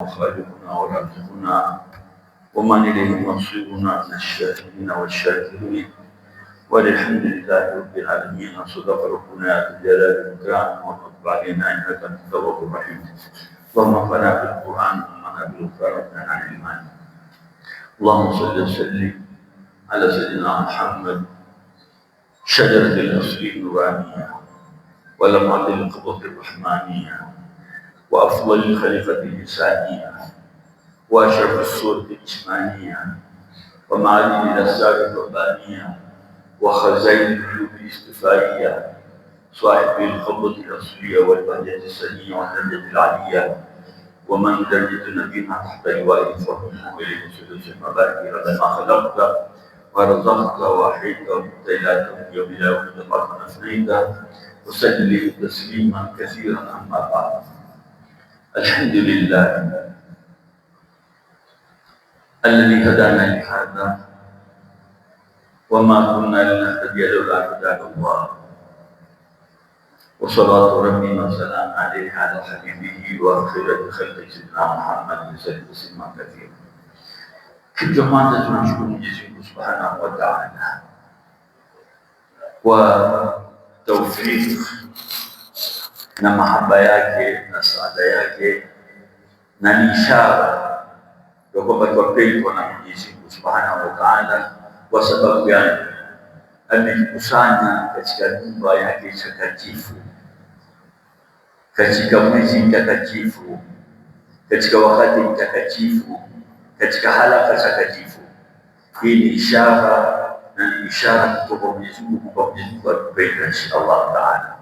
خالقنا ورازقنا ومن إليه مصيرنا من الشاكرين والشاكرين. والحمد لله رب العالمين. صدق ربنا ذو الجلال والإكرام وتب علينا إنك أنت التواب الرحيم. اللهم انفعنا بالقرآن وانفعنا بالقرآن عن الإيمان. اللهم صل وسلم على سيدنا محمد شجرة الأصل النورانية ولمعة القبضة الرحمانية وأفضل الخليفة الإنسانية وأشرف الصورة الإسمانية ومعالي الأسرار الربانية وخزائن القلوب الاستفائية صاحب القبضة الأصلية والبهجة السنية والدرجة العالية ومن درجة نبينا تحت لواء فضله إليه سدس المبارك رضا ما خلقت ورزقت وحيدت ومت إلى يوم لا وجد قد أفنيت وسلم تسليما كثيرا. أما بعد، الحمد لله الذي هدانا لهذا وما كنا لنهتدي لولا أن هدانا الله، وصلاة ربي وسلام عليه على حبيبه وخيرة خلق سيدنا محمد وسلم تسليما كثيرا. Kujamana tunamshukuru Mwenyezi Mungu Subhanahu wa Ta'ala kwa tawfik na mahaba yake na saada yake, na ni ishara ya kwamba twapendwa na Mwenyezi Mungu Subhanahu wa Ta'ala. Kwa sababu gani? Ametukusanya katika nyumba yake takatifu, katika mwezi mtakatifu, katika wakati mtakatifu, katika halaka takatifu. Hii ni ishara na ni ishara kutoka kwa Mwenyezi Mungu, kwa Mwenyezi Mungu atupenda inshallah Ta'ala.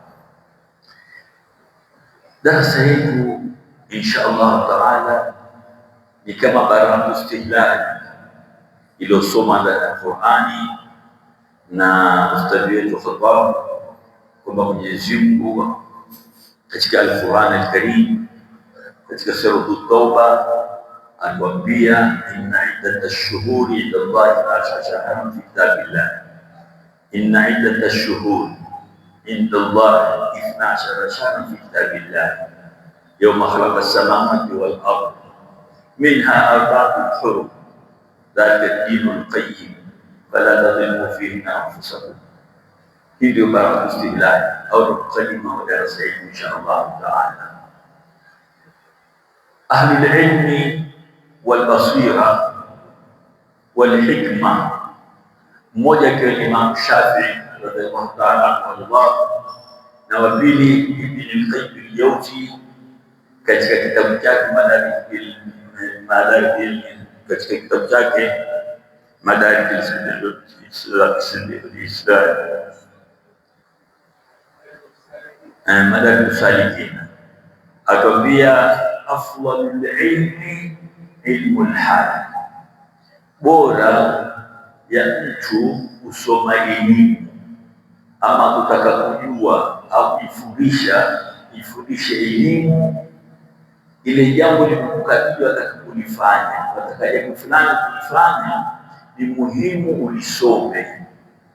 Darasa yetu inshallah Ta'ala ni kama baraka istihlal iliyosoma ndani ya Qur'ani na ustadhi wetu Khattab, kwamba Mwenyezi Mungu katika Al-Qur'an Al-Karim katika sura At-Tauba atuambia inna iddatash shuhuri inda Allahi 12 shahran fi kitabillah, inna iddatash shuhuri inda Allahi 12 shahran fi kitabillah yawma khalaqa as-samawati wal ardh minha arba'atun hurum dhalika ad-dinul qayyim fala tadhlimu fihinna anfusakum. Hii ndio baraka istihlal au kalima wa darasa hili inshallah Ta'ala. Ahli al-ilmi والبصيرة والحكمة. Mmoja akiwa Imam Shafi'i radhiallahu ta'ala anhu, na wa pili Ibn al-Qayyim al-Jawzi katika kitabu chake katika kitabu chake Madarij al-Salikin, akawambia afdalul ilmi ilmul hal, bora ya mtu kusoma elimu ama kutaka kujua au ifundishe elimu ile jambo limekukabili atakapolifanya, wataka jambo fulani kulifanya, ni muhimu ulisome,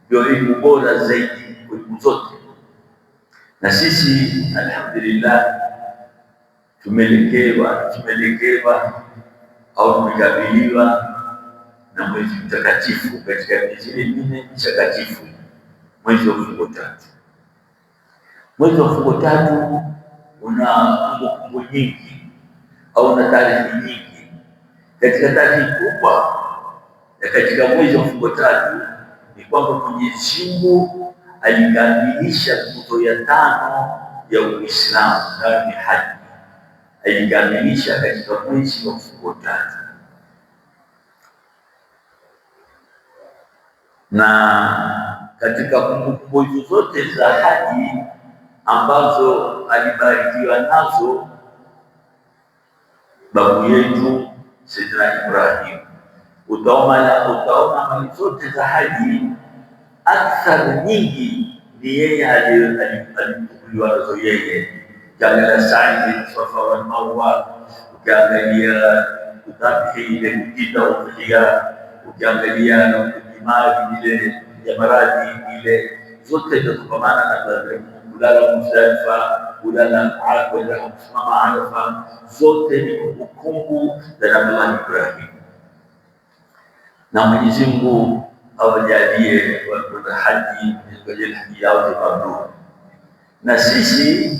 ndio elimu bora zaidi kuliko zote. Na sisi alhamdulillah tumelekewa au tumekabiliwa na mwezi mtakatifu katika miezi minne mtakatifu, mwezi wa mfungo tatu. Mwezi wa mfungo tatu una kumbukumbu nyingi au na tarehe nyingi. Katika tarehe kubwa ya katika mwezi wa mfungo tatu ni kwamba Mwenyezi Mungu alikamilisha nguzo ya tano ya Uislamu, nayo ni haji. Alikamilisha katika mwezi wa mfungo tatu, na katika kumbukumbu hizo zote za haji ambazo alibarikiwa nazo babu yetu Sayyidina Ibrahim, utaona mali zote za haji akthar nyingi ni yeye alichukuliwa nazo yeye. Ukiangalia sa'i Safa wal Marwa, ukiangalia kudhabihi ile kujita udhiya, ukiangalia na kujimali ile jamarati ile, zote zinazokamana na kulala Muzdalifa, kulala kwenda kusimama Arafa, zote ni kumbukumbu za Nabii Ibrahim. Na Mwenyezi Mungu awajalie walikwenda haji kwenye haji yao mabrur. Na sisi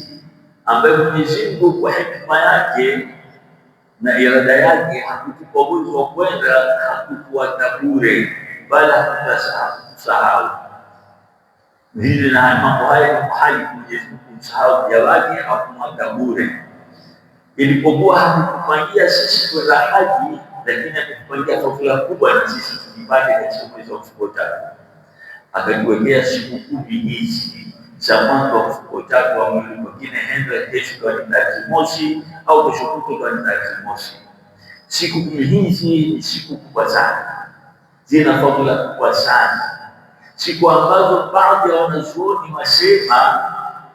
ambaye Mwenyezi Mungu kwa hekima yake na irada yake hakutupa uwezo wa kwenda, hakutuacha bure, bali hakutusahau. Vile na mambo haya hali Mwenyezi Mungu kumsahau mja wake au kumwacha bure. Ilipokuwa hakutupangia sisi kwenda haji, lakini akatupangia fadhila kubwa na sisi tujipate katika mwezi wa mfungo tatu. Akatuwekea siku 10 hizi za mwanzo wa mfungo tatu wa mwezi mwingine, henda kesho kwa tarehe mosi au kesho kutwa kwa tarehe mosi. Siku 10 hizi ni siku kubwa sana, zina fadhila kubwa sana, siku ambazo baadhi ya wanazuoni wasema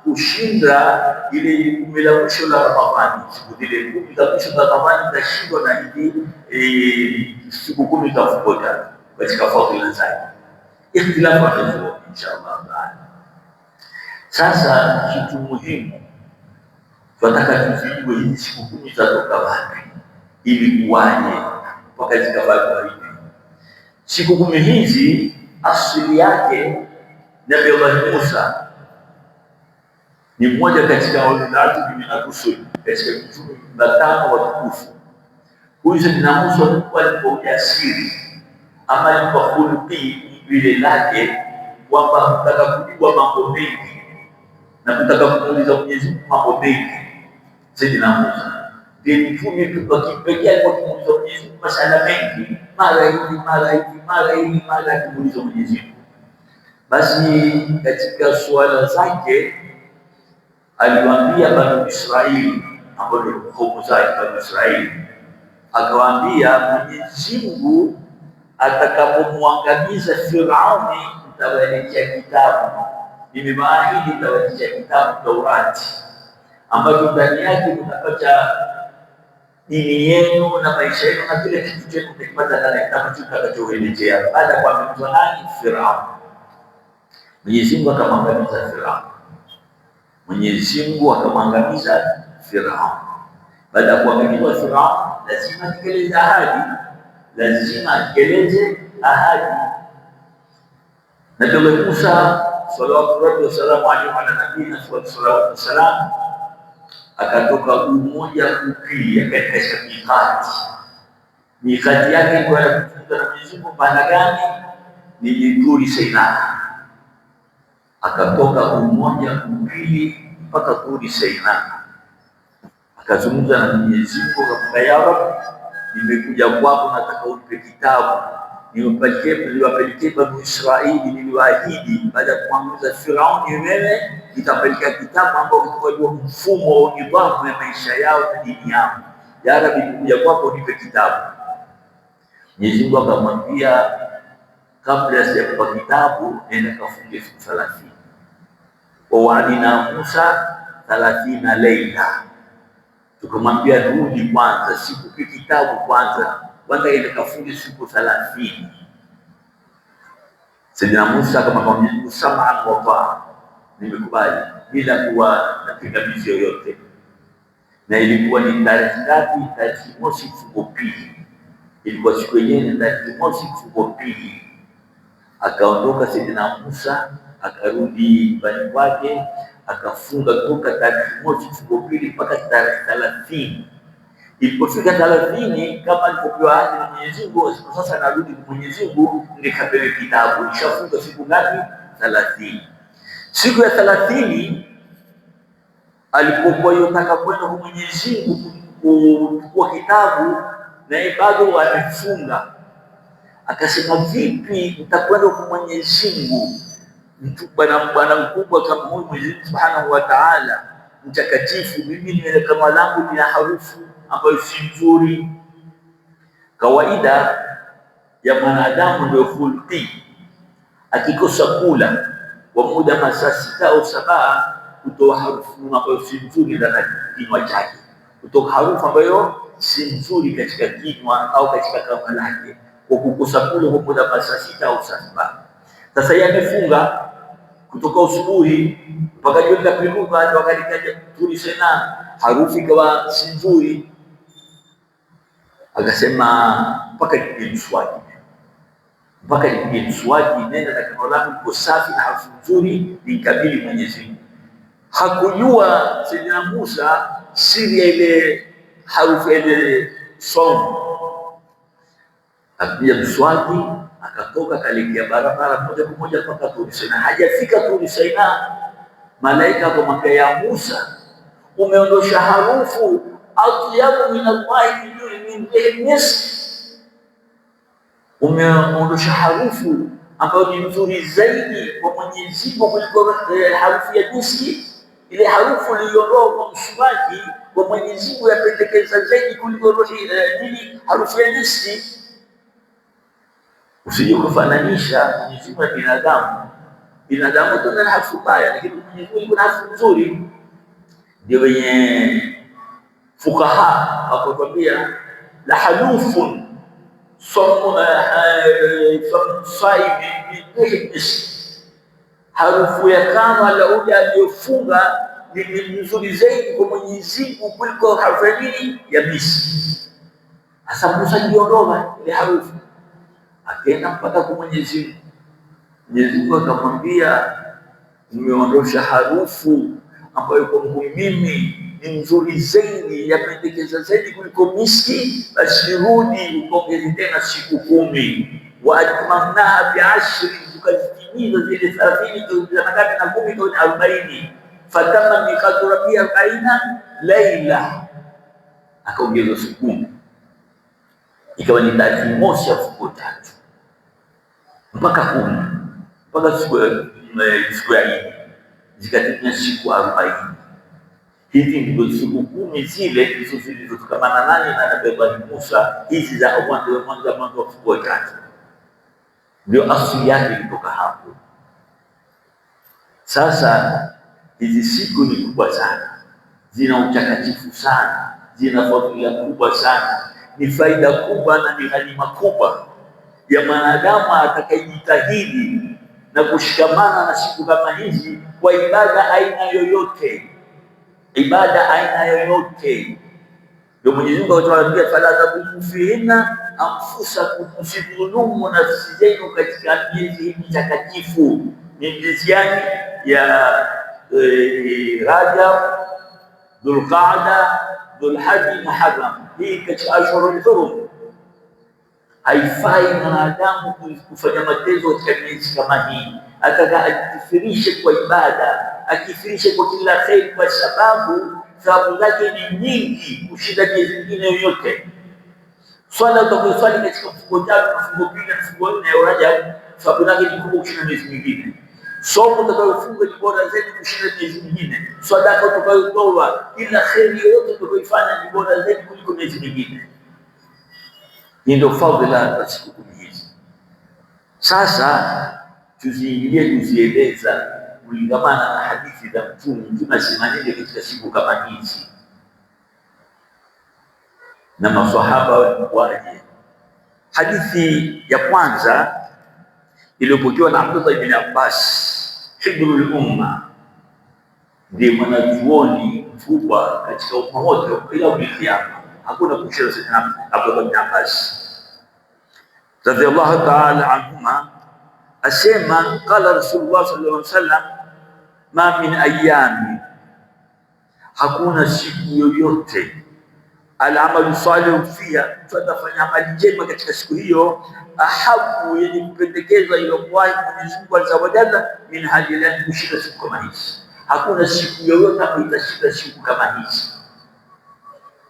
kushinda ile 10 la mwisho la Ramadhani. Siku zile 10 za mwisho za Ramadhani zitashindwa na hizi siku 10 za mfungo tatu katika fadhila zake. Ikhtilafu wanazuoni inshallah taala. Sasa kitu muhimu tunataka tujue hizi siku 10 zitatoka wapi, ili kuwaje mpaka zikafanywa hivi. Siku 10 hizi asili yake Nabii Allah Musa ni mmoja katika ululatu min rusul, katika mitume 5 watukufu. Huyu Sayyidina Musa alikuwa ujasiri ama alikuwa khuluqi vile lake, kwamba kutaka kujua mambo mengi na kutaka kumuuliza Mwenyezi Mungu mambo mengi. Sayyidina Musa ndiye mtume kipekee alikuwa kumuuliza Mwenyezi Mungu masala mengi, mara hivi mara kumuuliza Mwenyezi Mungu. Basi katika suala zake aliwaambia Bani Israili, ambao ni kaumu zake Bani Israili, akawaambia Mwenyezi Mungu atakapomwangamiza Firauni nitawaletea kitabu, nimewaahidi nitawaletea kitabu Taurati, ambacho ndani yake mtapata dini yenu na maisha yenu na kile kitu chenu mtakipata ndani ya kitabu kitakachoelezea. Baada ya kuangamizwa nani? Firauni. Mwenyezi Mungu akamwangamiza Firauni. Mwenyezi Mungu akamwangamiza Firauni. Baada ya kuangamizwa Firauni, lazima atekeleze ahadi, Nabii Musa sallallahu alaihi wasallam ala nabiyina sallallahu wasallam akatoka umoja ukili akaenda mikati yake kwa kufunga na Mwenyezi Mungu. Maana gani? Ni Turi Saina. Akatoka umoja ukili mpaka Turi Saina, akazungumza na Mwenyezi Mungu akamwambia, ya Rabb, nimekuja kwako, nataka unipe kitabu niliwapelekea Bani Israili, niliwaahidi baada ya kumwangamiza Firauni wewe nitapelekea kitabu ambao utakuwa mfumo wa nidhamu ya maisha yao na dini yao. Ya Rabbi, nimekuja kwako unipe kitabu. Mwenyezi Mungu akamwambia, kabla sijakupa kitabu nenda kafunge siku 30. Wa wa'adna Musa 30 laila, tukamwambia rudi kwanza, sikupi kitabu kwanza ile kafunge siku 30. Sayyidina Musa akamwambia Mungu, sam'an wa ta'a, nimekubali bila kuwa na pingamizi yoyote. Na ilikuwa ni tarehe ngapi? Tarehe mosi mfungo pili. Ilikuwa siku yenyewe ni tarehe mosi mfungo pili. Akaondoka Sayyidina Musa akarudi nyumbani kwake, akafunga toka tarehe mosi mfungo pili mpaka tarehe 30. Ilipofika 30 kama alipopewa ahadi na Mwenyezi Mungu, sasa narudi kwa Mwenyezi Mungu nikapewe kitabu. Nishafunga siku ngapi? 30. Siku ya 30 alipokuwa yotaka kwenda kwa Mwenyezi Mungu kuchukua kitabu, na bado amefunga. Akasema, vipi nitakwenda kwa Mwenyezi Mungu, bwana mkubwa kama huyu Mwenyezi Mungu Subhanahu wa Ta'ala mtakatifu, mimi niwe kama langu bila harufu ambayo si nzuri? Kawaida ya mwanadamu ndio khulqi, akikosa kula kwa muda masaa 6 au 7 kutoa harufu ambayo si nzuri ndani ya kinywa chake, kutoka harufu ambayo si nzuri katika kinywa au katika kama lake, kwa kukosa kula kwa muda masaa 6 au 7. Sasa yeye amefunga kutoka usubuhi mpaka jioni kapinduka, wakalikaja Turi Sina, harufu ikawa si nzuri. Akasema mpaka nipige mswaki, nenda na kama langu liko safi na harufu nzuri, nikabili Mwenyezi Mungu. Hakujua Sayyidina Musa siri ya ile harufu ile somo. Akapiga mswaki, akatoka kalekea barabara moja kwa moja mpaka Turi Sina. Hajafika Turi Sina, malaika akamwambia, ya Musa, umeondosha harufu atyabu min Allahi min rihi misk, umeondosha harufu ambayo ni nzuri zaidi kwa Mwenyezi Mungu kuliko harufu ya miski. Ile harufu iliondoa kwa mswaki kwa Mwenyezi Mungu yapendekeza zaidi kuliko harufu ya miski. Usije kufananisha Mwenyezi Mungu na binadamu. Binadamu tuna harufu mbaya, lakini Mwenyezi Mungu kuna harufu nzuri. Ndio wenye fukaha wakatwambia, la halufun harufu ya kama la ule aliyofunga ni nzuri zaidi kwa Mwenyezi Mungu kuliko harufu ya miski. Hasa Musa aliondoa ile harufu, akaenda mpaka kwa Mwenyezi Mungu. Mwenyezi Mungu akamwambia, umeondosha harufu ambayo kwangu mimi ni nzuri zaidi, yapendekeza zaidi kuliko miski, basi rudi ukongeze tena siku 10. Wa atmamnaha bi 10, tukazitimiza zile 30 na 10 na 40. Fatamma miqatu rabbi 40 laila, akaongeza siku 10, ikawa ni 30 mosi ya siku 3 mpaka 10 mpaka siku ya Idi, zikatimia siku 40. Hizi ndio siku 10 zile hizo zilizotukamana nani na Nabii Musa, hizi za mwanzo wa siku 3, ndio asili yake kutoka hapo. Sasa hizi siku ni kubwa sana, zina utakatifu sana, zina fadhila kubwa sana, ni faida kubwa na ni ghanima kubwa ya mwanadamu atakayejitahidi na kushikamana na siku kama hizi kwa ibada aina yoyote. Ibada aina yoyote. Ndio Mwenyezi Mungu atuambia, fala tadhlimu fihinna anfusakum, msidhulumu nafsi zenu katika miezi hii mitakatifu. Ni miezi gani? Ya Rajab, Dhulqaada, Dhulhajj, Muharram. Hii katika ashhurul hurum. Haifai mwanadamu kufanya matezo katika miezi kama hii, ataka ajifirishe kwa ibada, akifirishe kwa kila kheri, kwa sababu thawabu zake ni nyingi kushinda miezi mingine yoyote. Swala utakayoswali katika mfungo 3, mfungo 2 na mfungo 4 ya Rajab, thawabu zake ni kubwa kushinda miezi mingine. Somo utakayofunga ni bora zaidi kushinda miezi mingine. Sadaka utakayotoa, kila kheri yote utakayofanya ni bora zaidi kuliko miezi mingine. Hii ndio fadhila za siku 10 hizi. Sasa tuziingilie kuzieleza kulingamana na hadithi za Mtume. Mtume asema nini katika siku kama hizi, na maswahaba waje. Hadithi ya kwanza iliyopokewa na Abdullah ibn Abbas, hibrul umma, ndiye mwanachuoni mkubwa katika umma wote ila kiyama. Hakuna kushira sana Abdullah ibn Abbas radhiyallahu ta'ala anhuma, asema qala Rasulullah sallallahu alaihi wasallam, ma min ayami, hakuna siku yoyote, al-amalu salihu fiha, tutafanya amali njema katika siku hiyo, ahabu, yenye kupendekezwa ila Allah Mwenyezi Mungu azza wa jalla, min hadilan, kushika siku kama hizi. Hakuna siku yoyote ambayo itashika siku kama hizi.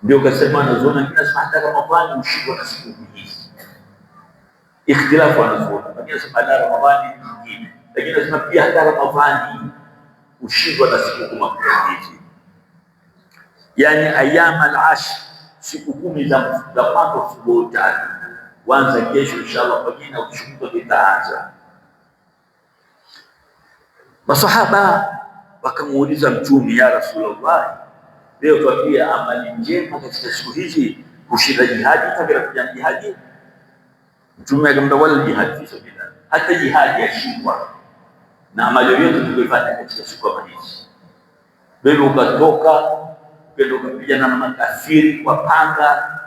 Ndio kasema nazoona kila hata Ramadhani ushikwa na siku hizi. Ikhtilafu wanazuoni, wengine wanasema hata Ramadhani nyingine, lakini wanasema pia hata Ramadhani ushikwa na siku kama hizi, yani ayyam al-ashr, siku 10 za mwanzo wa mfungo 3, kuanza kesho inshallah, kwa jina ukishuka kitaanza. Masahaba wakamuuliza Mtume, ya Rasulullah, leo tuambia amali njema katika siku hizi kushinda jihadi, kabla ya jihadi. Mtume akamwambia, wala jihadi fi sabilillah, hata jihadi yashindwa na amali yoyote tuliyofanya katika siku kama hizi. Wewe ukatoka ukenda ukapigana na makafiri kwa panga,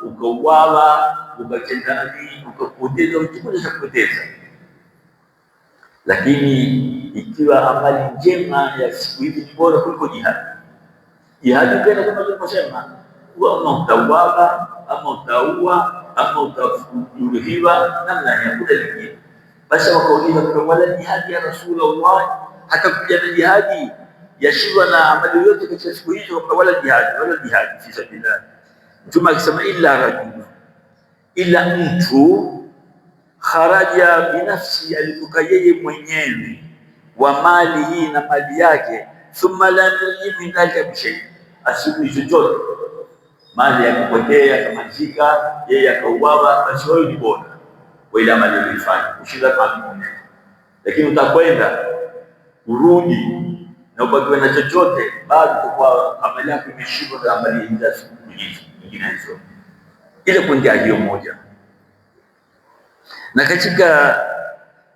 ukauawa, ukatenda ukapoteza, ukipoteza kupoteza. Lakini ikiwa amali njema ya siku hizi ni bora kuliko jihadi. Jihadi tena kama tulivyosema, ama utauawa, ama utaua, ama utajeruhiwa, namna ya kula lingine. Basi wakauliza kwa wala jihadi ya Rasulullah, hata kupigana jihadi yashindwa na amali yote katika siku hizo, wala jihadi fi sabilillah. Mtume akisema ila mtu kharaja binafsi, alitoka yeye mwenyewe, wa mali hii na mali yake, thumma lam yajid min dhalika bishay, asiku chochote, mali yakupotea kamalizika, yeye akauawa, basi wewe ni bora kwa ile amali ulifanya kushinda mali nyingine. Lakini utakwenda urudi na ubakiwe na chochote, bado kwa amali yako imeshindwa na amali nyingine hizo, ile kuingia hiyo moja. Na katika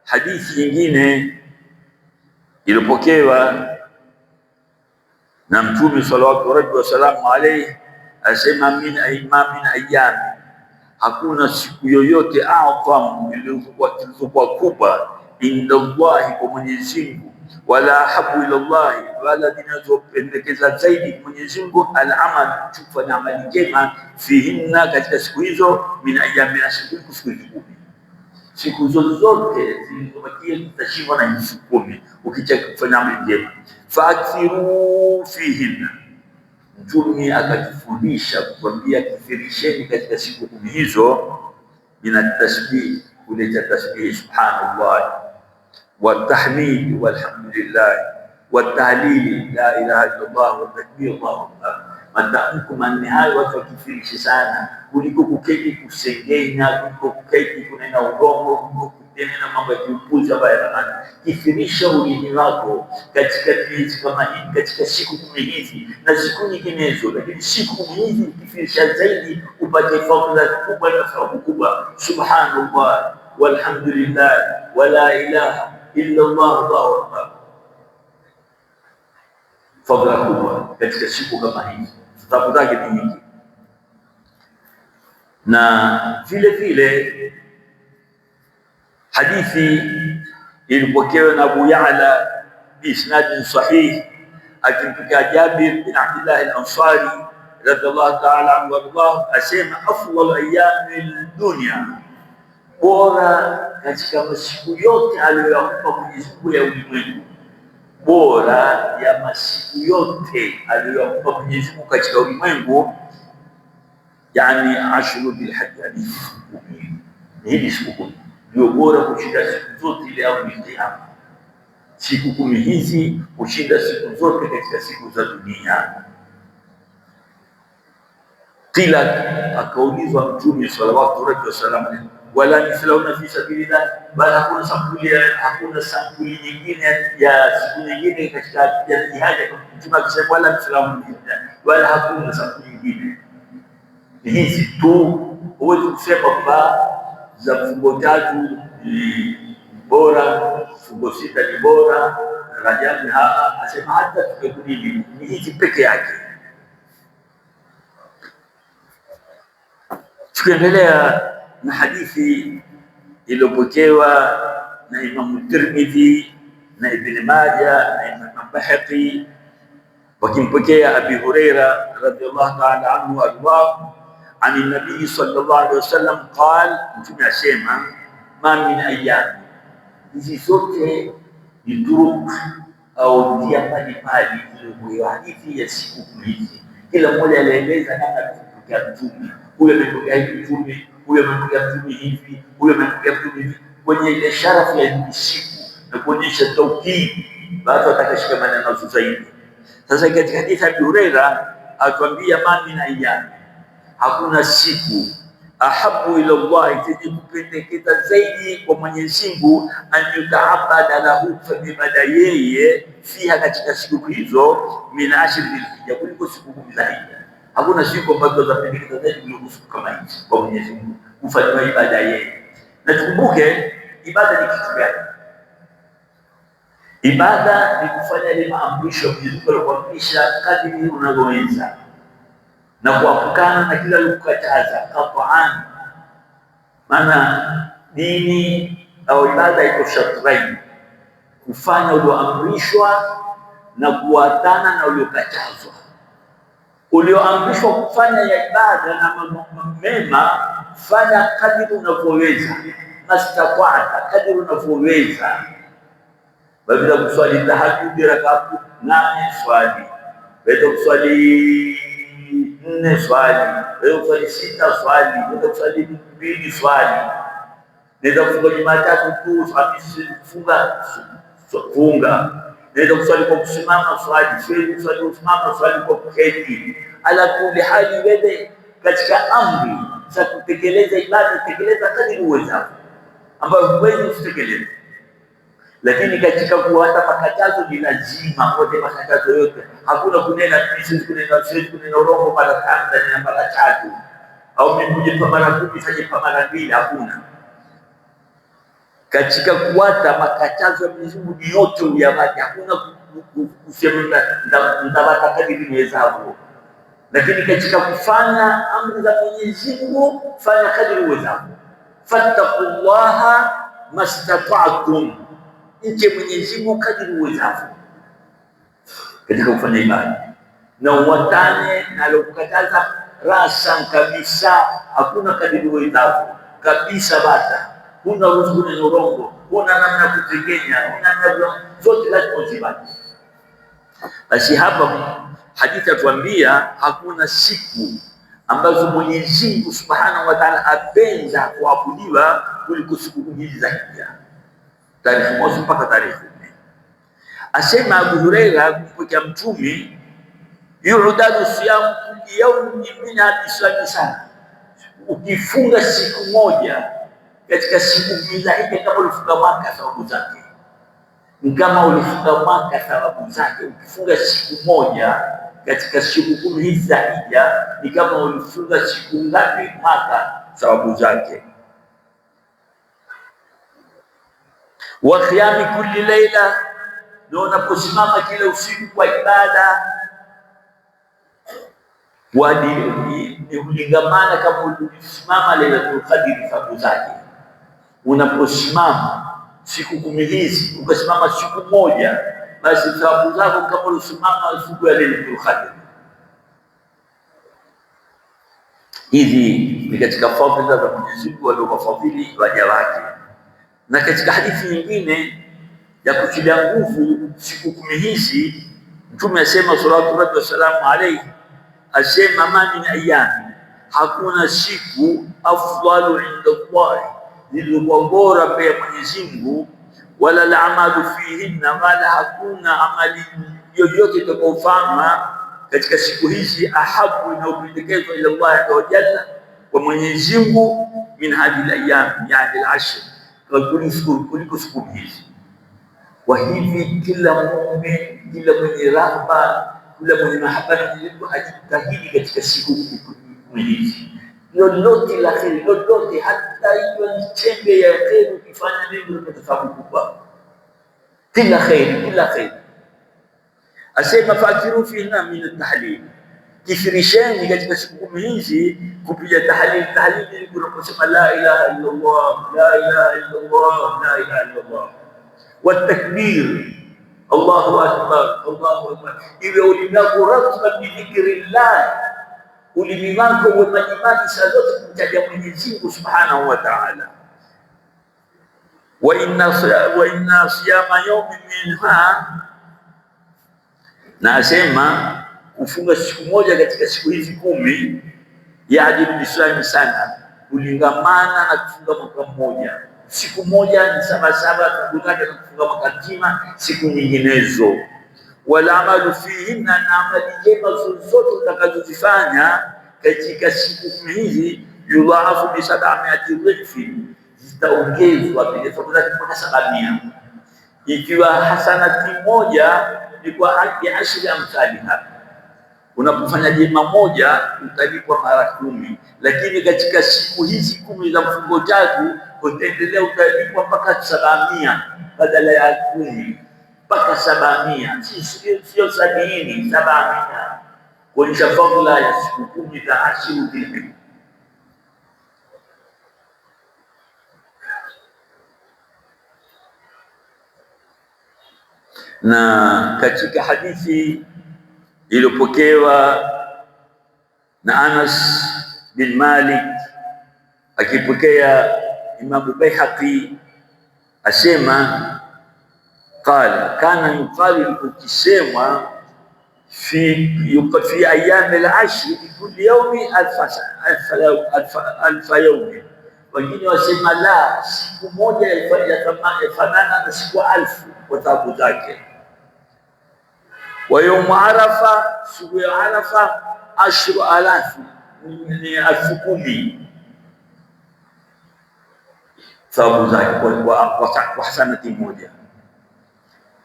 hadithi nyingine iliyopokewa na Mtume sallallahu alaihi wasallam asema min ayyam, hakuna siku yoyote adham iliyokuwa kubwa inda Allahi, kwa Mwenyezi Mungu, wala habu ila Allahi, wala zinazopendekeza zaidi Mwenyezi Mungu, al-amal, kufanya amali njema, fihinna, katika siku hizo, min ayyami ashhur, siku 10. Siku zote zilizobakia zitashindwa na siku 10 ukicheka kufanya amali njema. Faakthiru fihinna, Mtume akatufundisha kuambia kithirisheni katika siku 10 hizo, min tasbih, kuleta tasbih subhanallah wa tahmid walhamdulillah wa tahlil la ilaha illa Allah wa takbir Allahu akbar. Matamko manne hayo watu wakithirisha sana kuliko kuketi kusengenya, kuliko kuketi kunena urongo, kuliko kunena mambo ya kiupuzi ambayo yanafanya. Kithirisha ulimi wako katika miezi kama hii, katika siku 10 hizi na siku nyinginezo, lakini siku 10 hizi kithirisha zaidi, upate fadhila kubwa na thawabu kubwa. Subhanallah walhamdulillah wala ilaha illa Allah, Allahu akbar. Fadhila kubwa katika siku kama hizi, sababu zake ni nyingi. Na vile vile hadithi ilipokewa na Abu Ya'la bi isnad sahih, akimtoka Jabir bin Abdullah al-Ansari radhiallahu ta'ala anhu warḍah, asema afdal ayyamil dunya, bora katika masiku yote aliyoyapa Mwenyezi Mungu ya ulimwengu, bora ya masiku yote aliyoyapa Mwenyezi Mungu katika ulimwengu, yani ashru bil hajj, hii siku 10 ndio bora kushinda siku zote ile au kiyama. Siku 10 hizi kushinda siku zote katika siku za dunia. Kila akaulizwa Mtume sallallahu alaihi wasallam, wala mislauna fi sabilillah, bali hakuna sampuli nyingine ya siku nyingine katika jihad. Mtume akisema wala mislauna, wala hakuna sampuli nyingine, hizi tu. Huwezi kusema kwamba za fungo 3 ni bora, fungo 6 ni bora, Rajabu asema hata tukikudini ni hizi peke yake. Tukiendelea na hadithi iliyopokewa na Imam Tirmidhi na Ibn Majah na Imam Bahaqi, wakimpokea Abi Huraira radhiyallahu ta'ala anhu arḍah, ani nabii sallallahu alaihi wasallam qala, Mtume asema ma min ayyam, hizi zote ni turuk au njia mbalimbali iliyokuwa hadithi ya siku hizi. Kila mmoja alieleza namna alipokea Mtume, huyo amepokea hivi Mtume, huyo amepokea Mtume hivi, huyo amepokea Mtume hivi, kwenye ile sharafu ya siku na kuonyesha tauhid, baada atakashika maneno zaidi. Sasa katika hadithi ya Abi Huraira atuambia ma min ayyam, hakuna siku ahabu ila Allah, zenye kupendekeza zaidi kwa Mwenyezi Mungu, an yutaabada lahu, kufanya yeye fiha, katika siku hizo, min ashri dhilhijja, kuliko siku 10 za Hija. Hakuna siku ambazo zapendekeza zaidi kuliko siku kama hizi kwa Mwenyezi Mungu kufanya ibada yeye. Na tukumbuke ibada ni kitu gani? Ibada ni kufanya ile maamrisho kuamrisha kadiri unavyoweza na kuepukana na kila kukataza qat'an. Maana dini au ibada iko shatrain, kufanya ulioamrishwa na kuatana na uliokatazwa. Ulioamrishwa kufanya ya ibada na mambo mema, fanya kadiri unavyoweza, mastata'ta, kadiri unavyoweza. Baada ya kuswali tahajjud rakaa 8 swali, baada ya kuswali 4 swali, baada ya kuswali 6 swali, baada ya kuswali 2 swali, baada ya kufunga Jumatatu tu, Alhamisi funga, baada ya kuswali kwa kusimama swali, swali kusimama swali kwa kuketi. Ala kulli hali, wewe katika amri za kutekeleza ibada, tekeleza kadiri uwezavyo, ambayo huwezi kutekeleza. Lakini katika kuata makatazo ni lazima wote, makatazo yote. Hakuna kunena siwezi kunena urongo mara 5 na mara 3, au mimi kwa mara 10 fanye kwa mara 2. Hakuna. Katika kuata makatazo ya Mwenyezi Mungu yote uyawate. Hakuna kusema ndabata kadiri niwezavyo. Lakini katika kufanya amri za Mwenyezi Mungu, fanya kadiri uwezavyo. Fattaqullaha mastata'tum, mche Mwenyezi Mungu kadiri uwezavyo katika kufanya ibada, na uwatane na alokukataza rasan kabisa. Hakuna kadiri uwezavyo kabisa, bata huna ruhusa na urongo, huna namna ya kutegenya, huna namna zote, lazima uzibate. Basi hapa hadithi atuambia hakuna siku ambazo Mwenyezi Mungu Subhanahu wa Ta'ala apenda kuabudiwa kuliko siku hizi za Hija, tarehe 1 mpaka tarehe 4. Asema Abu Huraira kumpokea Mtume, yu'dadu siyam kulli yawmin min al-islam sana, ukifunga siku moja katika siku hizi za Hija kama ulifunga mwaka, sababu zake ni kama ulifunga mwaka, sababu zake. Ukifunga siku moja katika siku 10 hizi za Hija ni kama ulifunga siku ngapi? Mwaka, sababu zake. Wa qiyami kulli layla, ndio unaposimama kila usiku kwa ibada. Ni ulingamana kama ulisimama Lailatul Qadr, sababu zake. Unaposimama siku 10 hizi, ukasimama siku moja, basi sababu zako kama ulisimama siku ya Lailatul Qadr. Hizi ni katika fadhila za Mwenyezi Mungu aliyowafadhili waja wake. Na katika hadithi nyingine ya kutilia nguvu siku 10 hizi, Mtume asema sallallahu wasallam alayhi, asema ma min ayami, hakuna siku afdalu inda Allah, zilizokuwa bora mbele ya Mwenyezi Mungu, wala al-amalu fihinna, wala hakuna amali yoyote itakayofanywa katika siku hizi ahabu, inayopendekezwa ila Allah azza wa jalla, kwa Mwenyezi Mungu, min hadhihi al-ayyam, yani al-ashr, kuliko siku hizi. Kwa hivi kila muumini, kila mwenye rahma, kila mwenye mahaba na Mwenyezi Mungu ajitahidi katika siku hizi, lolote la kheri, lolote, hata hiyo ni chembe ya kheri, ukifanya nini unapata thawabu kubwa. Kila kheri, kila kheri. Asema fakiru fiha min at-tahlil, kithirisheni katika siku 10 hizi kupiga tahlil. Tahlil ni kunaposema la ilaha illa Allah, la ilaha illa Allah, la ilaha illa Allah, wa takbir, Allahu akbar, Allahu akbar. Iwe ulimako ratba bi dhikrillah, ulimako umejibaki saa zote kumtaja Mwenyezi Mungu Subhanahu wa Ta'ala. Wa inna siyama yawmin minha, na asema kufunga siku moja katika siku hizi 10 yaadilu bislami sana, kulingamana na kufunga mwaka mmoja. Siku moja ni sawasawa kukutana na kufunga mwaka mzima siku nyinginezo. Wala amalu fihinna, na amali njema zozote utakazozifanya katika siku 10 hizi, yudhaafu bi 700 dhifi, zitaongezwa bila fadhila mpaka 700. Ikiwa hasanati moja ni kwa haki ya 10 amthaliha, unapofanya jema moja utalipwa mara 10. Lakini katika siku hizi 10 za mfungo tatu utaendelea, utalipwa mpaka 700 badala ya 10. mpaka 700, sio 70, 700, kuonyesha fadhila ya siku 10 za Ashru Dhulhijja. Na katika hadithi iliyopokewa na Anas bin Malik akipokea Imam Baihaqi asema qala kana yuqalu, ukisemwa fi ayami al-ashr kulli yawmi alfa yawmi, wengine wasema la, siku moja yafanana na siku 1000 kwa taabu zake. Wa yawm Arafa, siku ya Arafa 10,000 ni 10,000 thawabu zake kwa hasanati moja.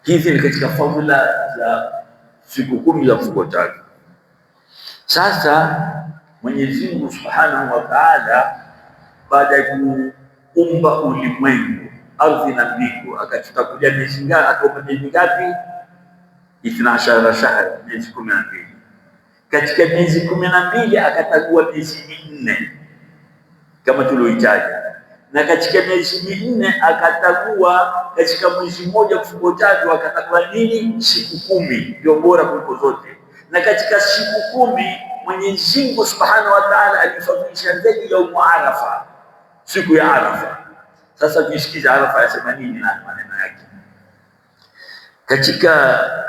Hizi ni katika fadhila za siku 10 za mfungo tatu. Sasa Mwenyezi Mungu Subhanahu wa Ta'ala, baada ya kuumba ulimwengu, ardhi na mbingu, akatupatia miezi ngapi? Akaupa miezi ngapi? 12 shahri, miezi 12. Katika miezi 12 akatagua miezi minne kama tulioitaja, na katika miezi minne akatagua katika mwezi mmoja mfungo tatu akatagua nini? Siku 10 ndio bora kuliko zote. Na katika siku 10 Mwenyezi Mungu Subhanahu wa Ta'ala alifadhilisha zaidi ya Arafa, siku ya Arafa. Sasa tusikize Arafa yasema nini na maneno yake. Katika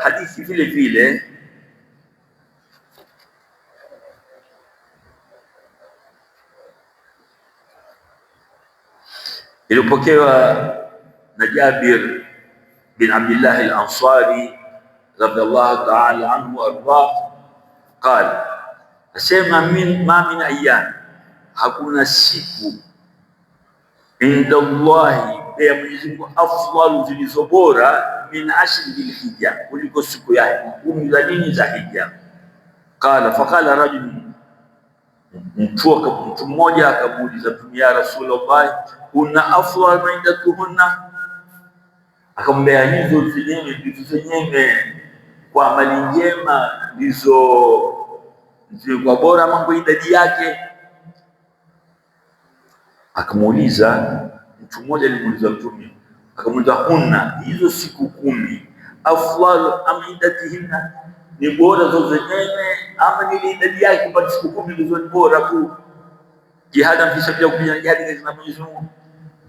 hadithi vile vile ilipokewa na Jabir bin Abdullah al-Ansari radhiallahu ta'ala anhu arda, qala, asema ma min ayyam, hakuna siku inda Allahi ya Mwenyezi Mungu afdalu, zilizo bora min ashri Dhulhijja, kuliko siku ya 10 za nini za Hija. Qala faqala rajul, mtu mmoja akamuuliza Mtume, ya Rasulullah, kuna afdal mindatuhunna? Akamwambia hizo zenyewe kwa amali njema ndizo kwa bora, mambo idadi yake. Akamuuliza mtu mmoja, alimuuliza Mtume, akamuuliza hunna, hizo siku 10 afdal am idatihinna, ni bora zo zenyewe ama ni idadi yake? Kwa siku 10 ndizo ni bora ku jihad fi sabilillah, kupigana jihad kwa Mwenyezi Mungu.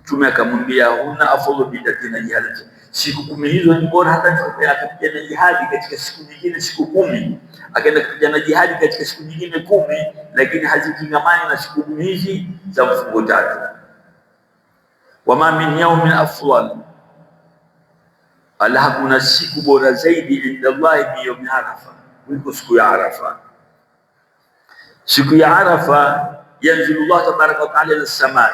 Mtume akamwambia hunna afdal bidatina jihad, siku 10 hizo ni bora. Hata akapigana jihad katika siku nyingine siku 10, akaenda kupigana jihad katika siku nyingine 10, lakini hazikingamani na siku 10 hizi za mfungo tatu. Wama min yawmin afdal, ala, hakuna siku bora zaidi inda Allah min yawm Arafa, kuliko siku ya Arafa. Siku ya Arafa yanzilu Allah tabaraka wa taala ila samai,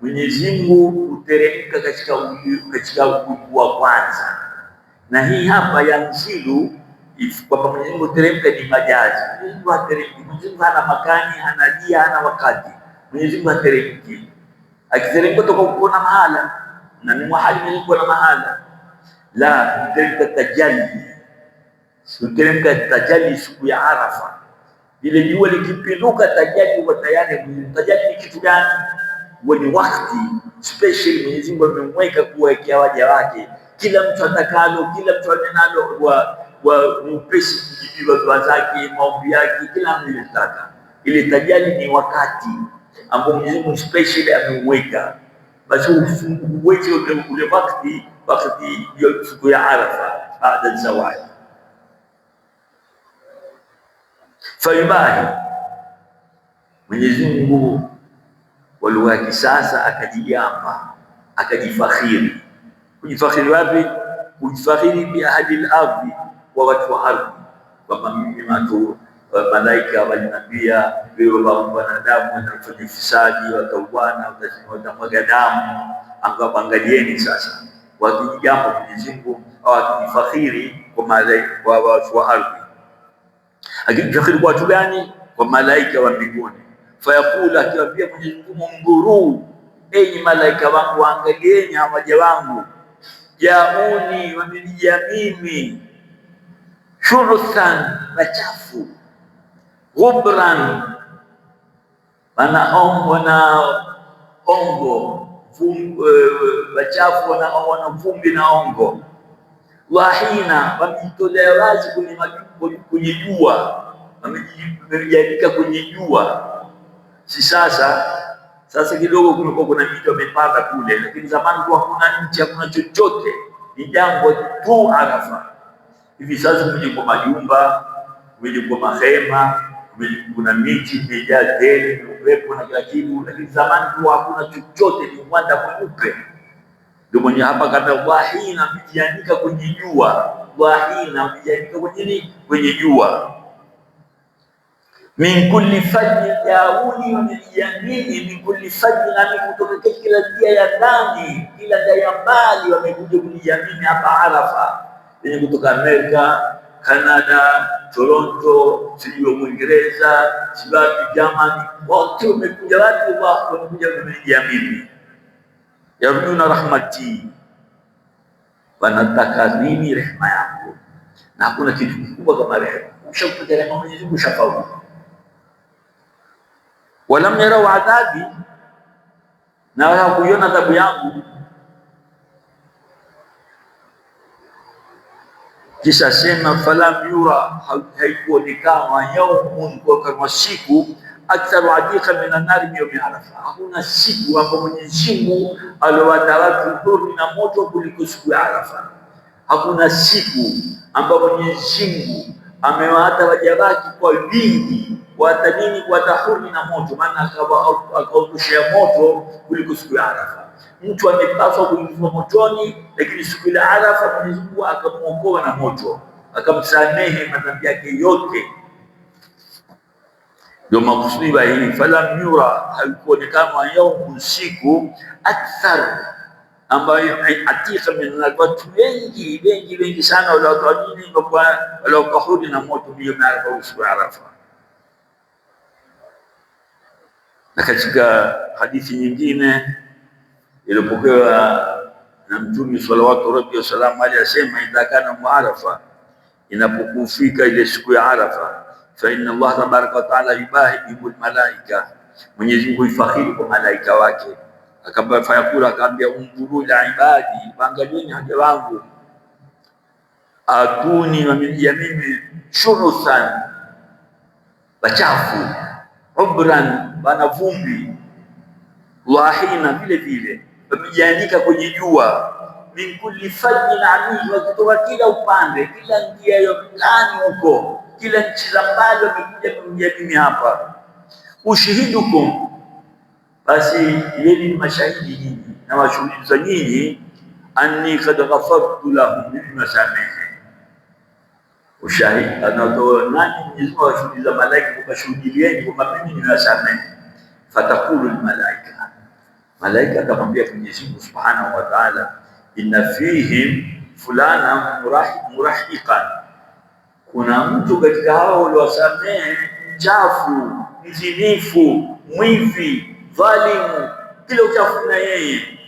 Mwenyezi Mungu huteremka katika ulimwengu wa kwanza. Na hii hapa yanzilu, kwamba Mwenyezi Mungu huteremka ni majazi. Mwenyezi Mungu hateremki, Mwenyezi Mungu hana makani, hana dia, hana wakati. Mwenyezi Mungu hateremki, akiteremka toka kuona mahala, na ni mahali Mwenyezi Mungu na mahala. La, huteremka tajalli, huteremka tajalli siku ya Arafa. Ile jua likipinduka, tajalli wa tayari. Tajalli ni kitu gani? Wenye wakati special Mwenyezi Mungu amemweka kuwekea waja wake, kila mtu atakalo, kila mtu anenalo wa upesi kujibiwa dua zake, maombi yake, kila mtu anataka. Ile tajali ni wakati ambao Mwenyezi Mungu special amemweka, basi uweze ule wakati hiyo siku ya Arafa baada zawadi. Faibahi, Mwenyezi Mungu kwa lugha ya kisasa akajigamba, akajifakhiri. Kujifakhiri wapi? Kujifakhiri bi ahli al-ardhi, wa watu wa ardhi, kwamba mimi watu malaika walinambia wewe wanadamu wanafanya fisadi, watauana, watamwaga damu. Angalieni sasa, wakijigamba Mwenyezi Mungu au akijifakhiri kwa malaika, kwa watu wa ardhi. Akijifakhiri kwa watu gani? Kwa malaika wa mbinguni. Fayaqulu, akiwaambia Mwenyezi Mungu, mndhuru, enyi malaika wangu, angalieni hawaja wangu, jauni, wamenijia mimi, shuruthan, machafu, ghubran, wana ongo, wachafu, wana vumbi na ongo, wahina, wamejitolea wazi kwenye jua, wamejianika kwenye jua. Si sasa kidogo kulikuwa kuna miti wamepanda kule, lakini zamani kwa hakuna nchi, hakuna chochote, ni jangwa tu Arafa. Hivi sasa kumejengwa majumba, kumejengwa mahema, kuna miti imejaa tele, upepo na kila kitu, lakini zamani kwa hakuna chochote, ni uwanda mweupe. Ndio mwenye hapa kata wahina, wamejianika kwenye jua, wahina, wamejianika kwenye jua. Min kulli fajji jauni, wamejia nini? Min kulli fajji, nami kutoka kila njia ya ndani, kila njia ya mbali, wamekuja kunijia mimi hapa Arafa, wenye kutoka Amerika, Canada, Toronto, sijui Uingereza, sijui Germany, wote wamekuja. Watu wako wamekuja kunijia mimi, yarjuna rahmati, wanataka nini? Rehema yangu. Na hakuna kitu kikubwa kama rehema. Ukishapata rehema Mwenyezi Mungu ushafaulu. Walam yarau adhabi, na hawakuiona adhabu yangu. Kisha sema falam yura, haikuonekana yaumun, kwa kama siku, aktharu adika min an-nar yawm Arafa. Hakuna siku ambapo Mwenyezi Mungu aliwata watu dhuri na moto kuliko siku ya Arafa. Hakuna siku ambapo Mwenyezi Mungu amewata waja wake kwa wingi, watanini, watahuri na moto, maana akaondoshia moto kuliko siku ya Arafa. Mtu amepaswa kuingizwa motoni, lakini siku ya Arafa Mwenyezi Mungu akamuokoa na moto, akamsamehe madhambi yake yote. Ndio makusudi wa hii falam yura, haikuonekana yaumu, siku, akthar, ambayo atika min watu wengi sana waliokahudi na moto, ndio Arafa, siku ya Arafa. Na katika hadithi nyingine iliyopokewa na Mtume sallallahu alaihi wasallam aliyesema, idha kana Arafa, inapokufika ile siku ya Arafa, fa inna Allah tabaraka wa taala yubahibu almalaika, Mwenyezi Mungu ifakhiri kwa malaika wake. Akamba fayakula, akaambia undhuru ila ibadi, angalieni haja wangu, atuni wamejia mimi, shuruthan, wachafu, ubran, bana vumbi, wahina, vile vile wamejianika kwenye jua, min kulli fajjin amik, wakitoka kila upande, kila njia ya ndani huko, kila nchi za mbali wamekuja kunijia mimi hapa. Ushihidukum, basi yeni mashahidi nyinyi na washuhudiza nyinyi, anni kad ghafartu lahum, mimi nasamehe. Ushahidi anatoa nani? Mwenyezi Mungu awashuhudiza malaika, kubashuhudieni kwamba mimi ninasamehe. Fatakulu almalaika, malaika akamwambia Mwenyezi Mungu Subhanahu wa Ta'ala, inna fihim fulana murahiqan, kuna mtu katika hao waliowasamehe mchafu, mzinifu, mwivi, dhalimu, kila uchafu na yeye,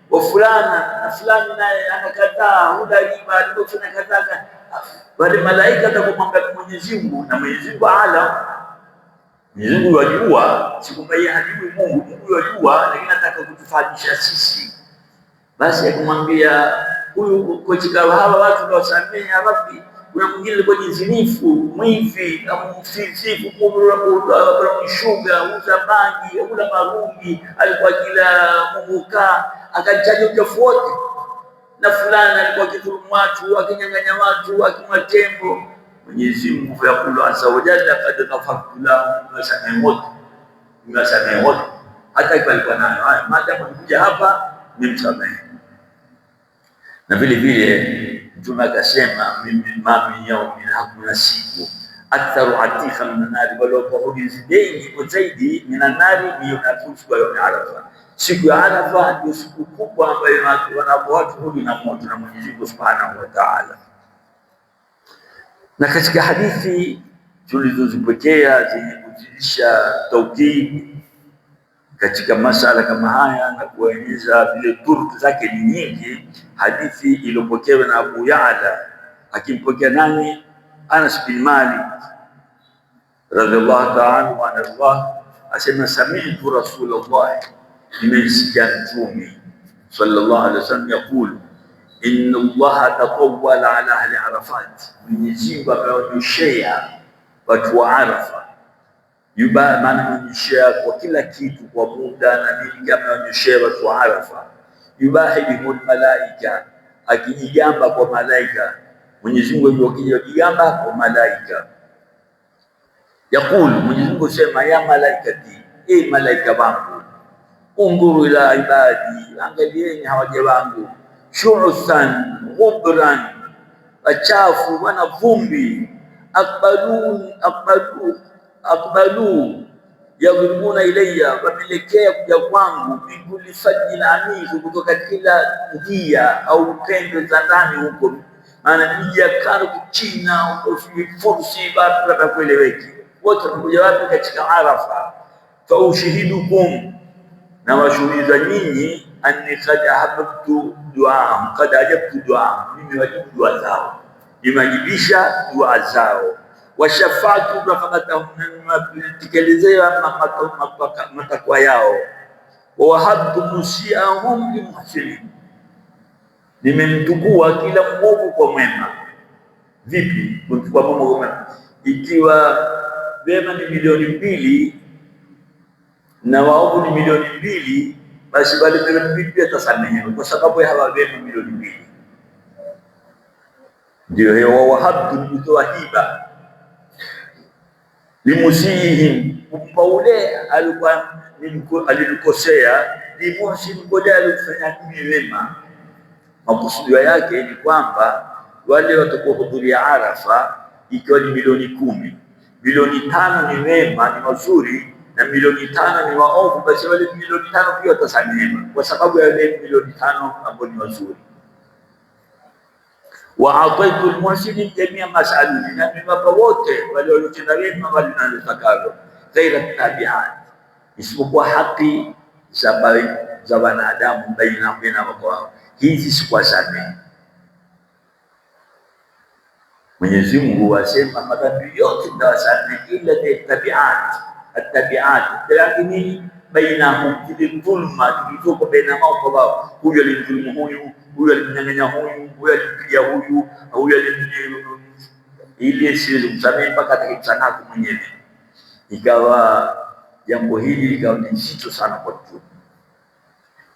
wa fulana na fulani naye anakataa, hudaliba alipofanya kadhaa. Wale malaika atakumwambia Mwenyezi Mungu, na Mwenyezi Mungu alam, Mwenyezi Mungu yajua, sikumwambia hajui Mungu, Mungu yajua, lakini anataka kutufahamisha sisi. Basi akamwambia huyu katika hawa watu waliosamehe ya Rabbi, kuna mwingine alikuwa jizinifu, mwivi, mfisifu, mshuga, uza bangi, ula marungi, alikuwa kila mubuka, akachaja uchafu wote. Na fulani alikuwa akidhulumu watu, akinyang'anya watu, akimwa tembo. Mwenyezi Mungu yakulu azza wa jalla, kad ghafartu lahum, nimesamehe wote, hata ikiwa alikuwa nayo haya, maadamu alikuja hapa nimsamehe. Na vile vile Mtume akasema, mimi mami yaumi, hakuna siku, aktharu atika min nari, waliokuhudi zaidi min nari, ni siku ya Arafa. Siku ya Arafa ndio siku kubwa ambayo wanapohudi na moto na Mwenyezi Mungu Subhanahu wa Ta'ala. Na katika hadithi tulizozipokea zenye kuzidisha taukid katika masala kama haya na kueleza vile turuku zake ni nyingi. Hadithi iliyopokewa na Abu Ya'la akimpokea nani? Anas bin Malik radhiallahu ta'ala anhu, asema sami'tu Rasulullah, nimesikia Mtume sallallahu alaihi wasallam yakulu inna Allaha tatawwala ala ahli Arafat, Mwenyezi Mungu ameonyeshea watu wa Arafa maana ameonyeshea kwa kila kitu kwa muda na nini, ameonyeshea watu wa Arafa. Yubahibul malaika, akijigamba kwa malaika. Mwenyezi Mungu akijigamba kwa malaika, yakulu, Mwenyezi Mungu sema ya malaikati, malaika wangu, undhuru ila ibadi, angalieni hawaja wangu, shu'usan ghubran, wachafu wana vumbi, akbalu yaghribuna ilayya, wamelekea kuja kwangu, bikuli fajin amiq, kutoka kila njia au pembe za ndani huko, maana miji ya karibu China huko Fursi, bado kueleweki, wote wanakuja wapi? Katika Arafa. Fa ushihidukum, na washuhudia nyinyi, anni qad ahabtu du'a, qad ajabtu du'a, mimi wajibu dua zao, nimejibisha dua zao, washafatu rahmatahum, tekelezea matakwa yao, wahabtu musiahum limuhsinin, nimemtukua kila mwovu kwa mwema. Vipi kumtukua mwovu kwa mwema? Ikiwa wema ni milioni 2 na waovu ni milioni 2, basi wale milioni 2 pia tasamehewa kwa sababu ya hawa wema milioni 2. Ndio hiyo wahabtu, nimetoa hiba limusihim, kumpa ule alikuwa alinikosea, limuhsin, ule alifanya mimi wema. Makusudio yake ni kwamba wale watakaohudhuria Arafa, ikiwa ni milioni 10, milioni 5 ni wema, ni mazuri, na milioni 5 ni waovu, basi wale milioni 5 pia watasamehewa kwa sababu ya wale milioni 5 ambao ni wazuri. Wa ataitu almuhsinin jamia masaluni, na nimewapa wote wale waliotenda wema wale wanalotakalo, ghaira tabiat, isipokuwa haki za wanadamu baina wao, hizi sikuwasamehe. Mwenyezi Mungu asema madhambi yote nitawasamehe ila tabiat. At-tabiat lakini bainahum, dhulma ilitoka baina wao kwa wao, huyu alimdhulumu huyu, huyu alimnyang'anya huyu, huyu alimpiga huyu, huyu ili simsamehe mpaka atakayemsamaha mwenyewe. Ikawa jambo hili likawa ni zito sana kwa Mtume,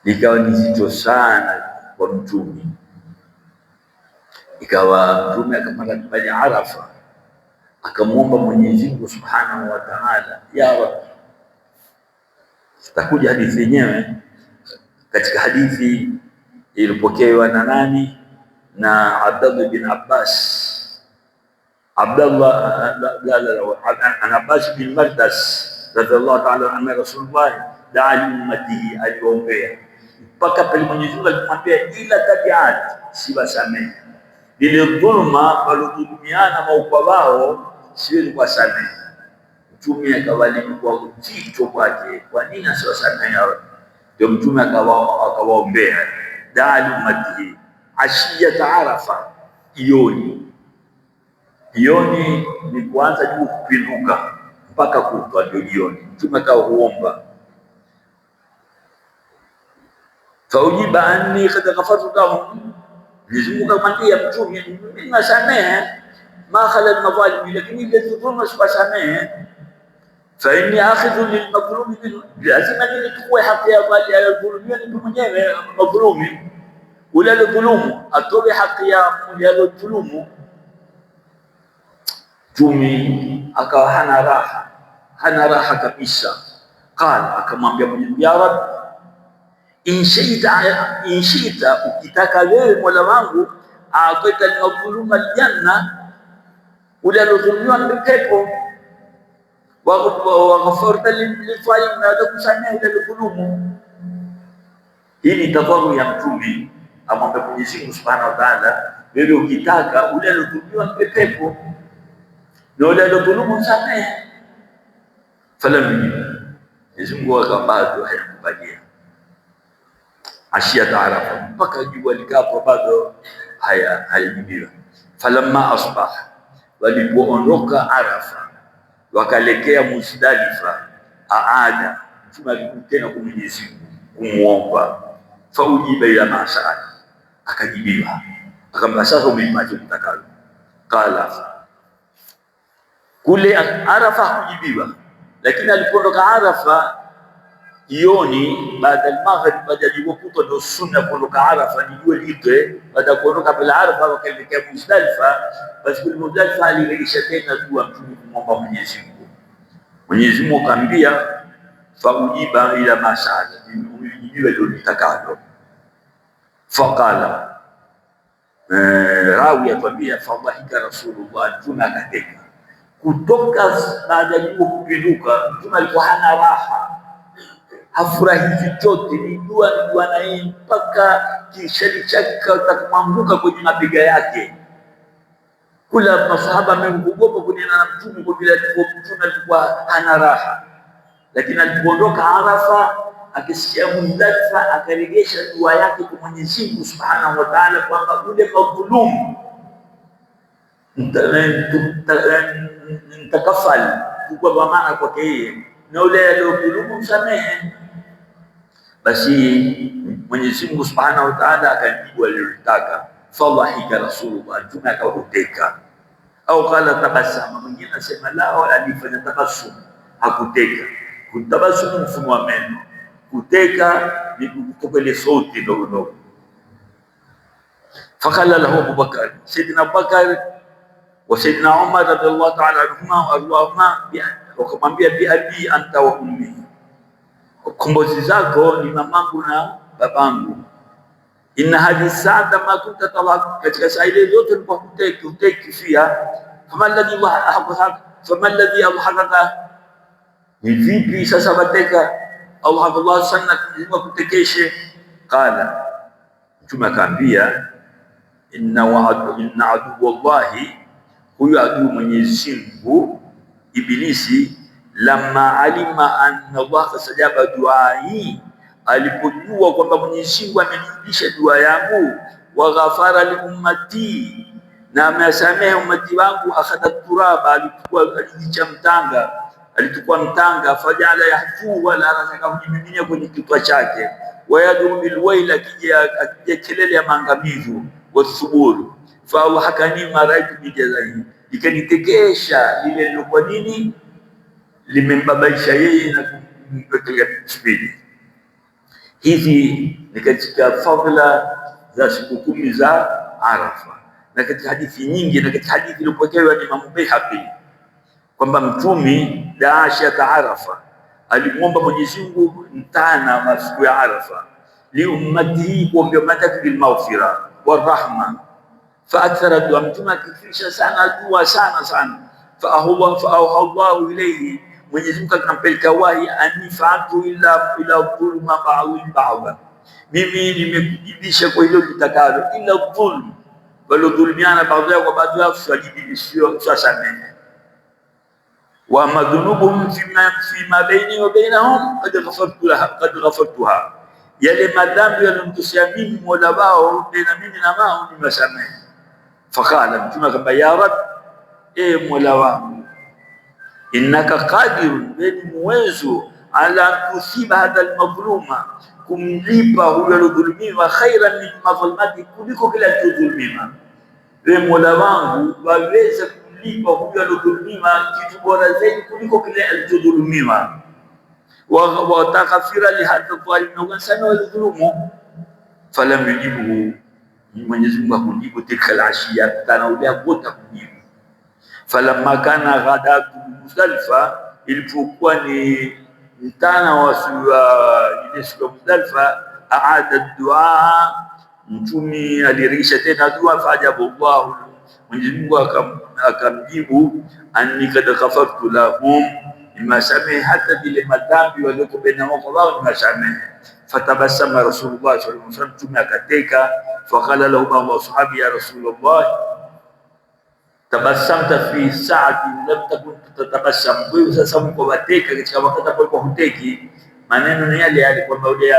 likawa ni zito sana kwa Mtume. Ikawa Mtume akapanda pale Arafa, akamwomba Mwenyezi Mungu Subhanahu wa Ta'ala, ya Rabbi. Takuja hadithi yenyewe katika hadithi ilipokewa na nani? Na Abdullah bin Abbas. Abbas bin Mardas radhiallahu ta'ala anhu, Rasulullah daa li ummatihi, aliombea mpaka pale Mwenyezi Mungu alimwambia ila tabiat, siwasamehe ile dhulma walodhulumiana maukwa wao, siwezi kuwasamehe. Mtume akawalimu kwa uzito kwake, kwa nini asiwasamehe? Ndio Mtume akawaombea daa li ummatihi ashiyat Arafa, jioni ni kuanza juu kupinduka mpaka kutwa, ndio jioni. Mtume akaomba, faujiba anni qad ghafartu lahum, Mwenyezi Mungu akamwambia Mtume, mimi nasamehe ma khala al-madhalim, lakini ile dhulma siwasamehe. Fa inni akhidhu lil-madhlum, lazima nichukue haki ya wale waliodhulumiwa, ni mwenyewe madhlumi, ule aliyodhulumu atoe haki ya mwenye aliyodhulumu. Mtume akawa hana raha kabisa. Qala, akamwambia Mwenyezi Mungu, ya Rabbi, in shi'ta, ukitaka wewe Mola wangu, a'taita al-madhluma al-janna, ule aliyodhulumiwa ni pepo, wa ghafarta lil-zalim, na atakusamehe ule aliyodhulumu. Hii ni tadharu ya Mtume, amwambia Mwenyezi Mungu Subhanahu wa Ta'ala, wewe ukitaka ule aliyodhulumiwa ni pepo na ule aliyodhulumu msamehe. Falam Mwenyezi Mungu bado hayakubalia ashia Arafa, mpaka jua likapo bado hayajibiwa. Falamma asbaha, walipoondoka Arafa wakalekea Muzdalifa, aada Mtume alirudi tena kwa Mwenyezi Mungu kumuomba, faujiba ila masala, akajibiwa, akamwambia sasa umeipata utakalo. Qala kule Arafa hakujibiwa, lakini alipoondoka Arafa jioni baada ya maghrib, baada ya jua kutwa, ndio sunna kuondoka Arafa ni jua lite. Baada ya kuondoka bila Arafa wakaelekea Muzdalifa. Basi kule Muzdalifa alirejesha tena dua Mtume kumwomba Mwenyezi Mungu. Mwenyezi Mungu akamwambia faujiba ila masala, umejibiwa ndio nitakalo. Faqala rawi atwambia fadhahika Rasulullah, Mtume akateka kutoka baada ya jua kupinduka. Mtume alikuwa hana raha, hafurahi chochote, ni dua na yeye mpaka kishali chake kitakumwanguka kwenye mabega yake. Kula masahaba wamemgogopa kunena na Mtume kwa vile Mtume alikuwa hana raha, lakini alipoondoka Arafa akisikia Muzdalifa akaregesha dua yake kwa Mwenyezi Mungu Subhanahu wa Ta'ala kwamba ule madhulumu nitakafali kwa dhamana kwake yeye, na ule aliyodhulumu msamehe. Basi Mwenyezi Mungu Subhanahu wa Ta'ala akajibu alilotaka, fadhahika Rasulullah, Mtume akahuteka. Au kala tabasama, mwingine anasema la, alifanya tabassum, hakuteka. Kutabassum mfumo wa meno, kuteka ni kutoka ile sauti ndogo ndogo. Fakala lahu Abubakar, Sayyidina Abubakar wa Sayyidina Umar radhiallahu ta'ala anhuma wa arwahuma, wakamwambia bi abi anta wa ummi, kombozi zako ni mamangu na babangu. Inna hadhi saada ma kunta talaq, katika saa ile zote ulikuwa huteki fia. Fama alladhi adhahaka, ni vipi sasa wateka? Allah sana kutekeshe. Qala, Mtume akaambia inna aduwallahi, huyu adui Mwenyezi Mungu Ibilisi, lamma alima anna Allah sajaba duai, alipojua kwamba Mwenyezi Mungu amenijibisha dua yangu, wa ghafara li ummati, na amesamehe ummati wangu, akhadha turaba, alichukua mtanga, fajala yahfu wala anataka kujiminia kwenye kichwa chake, wayadu bilwaila, akija kelele ya maangamivu, wasuburu fa hakani maraitu bijazahi, ikanitekesha lile lilokuwa nini limembabaisha yeye na kumpeleka spidi. Hizi ni katika fadhila za siku 10 za Arafa, na katika hadithi nyingi, na katika hadithi iliyopokewa ni Imam Bayhaqi kwamba Mtume daasha Arafa alimwomba Mwenyezi Mungu mtana wa siku ya Arafa, li ummatihi, kuombea ummati bil maghfira wa rahma. Fa akthara dua, Mtume akithirisha sana dua sana. Fa Allahu ilayhi, Mwenyezi Mungu akampeleka wahi, anifatu ila dhulma ba'd, mimi nimekujibisha kwa hilo litakalo, ila dhulm, wala dhulmiana baadhi kwa baadhi yao, sio sasa mimi wa madhunubuhum fima baini wa bainahum qad ghafartuha, yale madhambi yanamtusia mimi Mola wao baina mimi na wao nimesamehe. Fakala, Mtume akamwambia ya Rab, Mola wangu, innaka qadirun, wewe muwezo, ala kusiba hadha almadhluma, kumlipa huyo aliyodhulumiwa, khairan min madhulmati, kuliko kila aliyodhulumiwa. Wewe Mola wangu waweza kumlipa huyo aliyodhulumiwa kitu bora zaidi kuliko kile alichodhulumiwa. Wa taghfira li hadha dhalim, wa sana alidhulumu. Falam yujibu, Mwenyezi Mungu hakujibu tilka al-ashiya, tanaulia kuta kujibu. Falamma kana ghadatu Muzdalifa, ilipokuwa ni mtana wa ile siku ya Muzdalifa, aada dua, Mtume alirejesha tena dua, faajabu Allah, Mwenyezi Mungu akamjibu, anni kad ghafartu lahum, nimesamehe hata vile madhambi walioko baina wao nimesamehe. Fatabassama Rasulullah sallallahu alaihi wasallam, Mtume akateka. Faqala lahu ba'd ashabi, ya Rasulullah, Tabasamta fi sa'ati lam takun tatabassam. Kwa hiyo sasa mko wateka katika wakati ambapo huteki. Maneno ni yale yale kwamba ule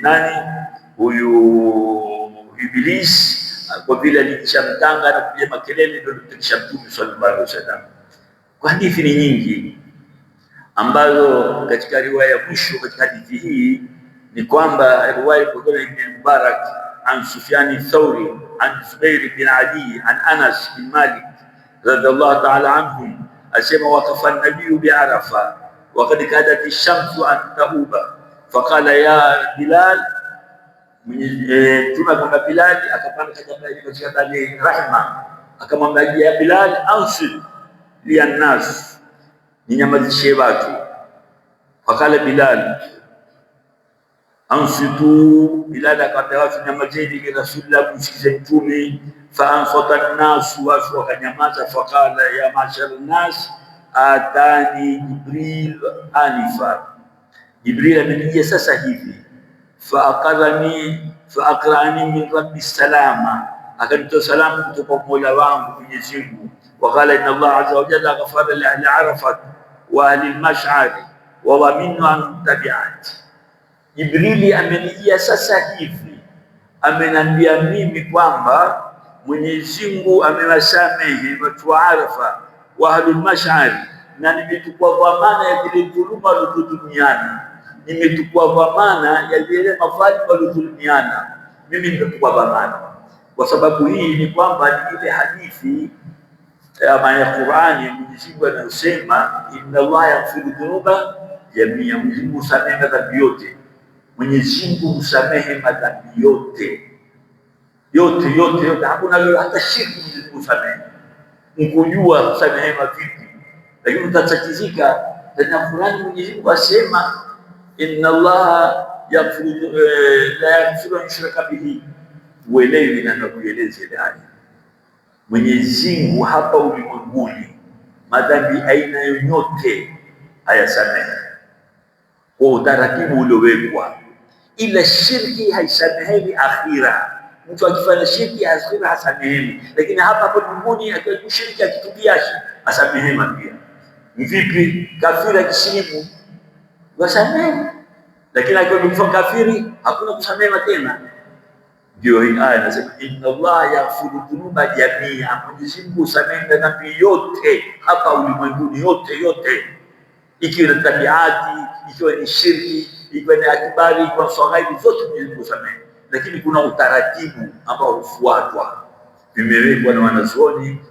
nani huyu Iblis kwa vile alishamtanga na kupiga makelele ndio tutakisha Mtume sallallahu alaihi wasallam. Kwa hadithi ni nyingi ambazo katika riwaya ya mwisho katika hadithi hii ni kwamba riwaya kutoka Ibn Mubarak an Sufyan Thawri an Zubair bin Adi an Anas bin Malik radhiallahu ta'ala anhum asema waqafa an-nabiy bi Arafa wa qad kadat ash-shamsu an tauba faqala ya Bilal Mtume akamwambia Bilal akapanda katika tali rahma akamwambia ya Bilal ansi li an-nas ninyamazishe watu. Fakala Bilal ansitu, Bilal akamwambia watu nyamazeni li Rasulillah, kumsikize Mtume. Faansata an-nas, watu wakanyamaza. Fakala ya mashar an-nas atani Jibril anifa, Jibril amenijia sasa hivi. Faakrani min rabbi salama, akanitoa salamu kutoka Mola wangu Mwenyezi Mungu. Wakala inna Allah azza wa jalla ghafara li ahli Arafat wa ahli al-mash'ar wa dhaminu an tabi'at. Jibrili amenijia sasa hivi, amenambia mimi kwamba Mwenyezi Mungu amewasamehe watu wa Arafa wa ahli al-mash'ar, na nimetukua dhamana ya zile dhuluma walidhulumiana, nimetukua dhamana ya zile mafali walidhulumiana, mimi nimetukua dhamana. Kwa sababu hii ni kwamba ile hadithi ama ya Qur'ani Mwenyezi Mungu anasema inna Allah yaghfiru dhunuba jamia, Mwenyezi Mungu husamehe madhambi yote. Mwenyezi Mungu husamehe madhambi yote yote yote yote, hakuna lolote hata shirki Mwenyezi Mungu husamehe. Mkujua husamehe vipi, lakini utatatizika tena. Qur'ani Mwenyezi Mungu asema inna Allah yaghfiru la yaghfiru an yushraka bihi, uelewi na kueleza ile aya. Mwenyezi Mungu hapa ulimwenguni madhambi aina yoyote hayasamehe kwa utaratibu uliowekwa, ila shirki haisamehewi akhira. Mtu akifanya shirki akhira hasamehewi, lakini hapa mbinguni akishiriki akitubia asamehewa pia. Vipi kafiri akisilimu wasamehe, lakini akiwa kafiri hakuna kusamehewa tena. Ndio hii aya inasema inna Allah yaghfiru dhunuba jamia, Mwenyezi Mungu husamehe dhambi yote hapa ulimwenguni, yote yote, ikiwa ni tabiati, ikiwa ni shirki, ikiwa ni akibari, ikiwa swaghairi, zote Mwenyezi Mungu husamehe. Lakini kuna utaratibu ambao hufuatwa, vimewekwa na wanazuoni